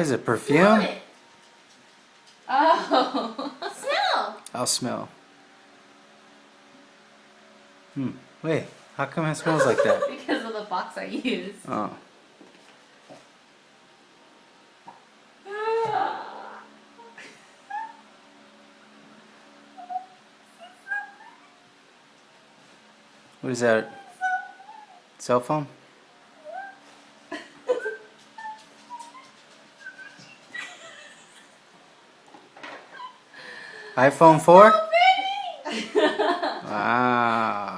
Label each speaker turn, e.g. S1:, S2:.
S1: is it,
S2: Smell
S1: perfume?
S2: it.
S3: Oh.
S2: Smell.
S1: I'll smell. Wait, how come it smells like that?
S3: Because of the box I used.
S1: Oh. What is that? Cell phone? iPhone 4? Wow.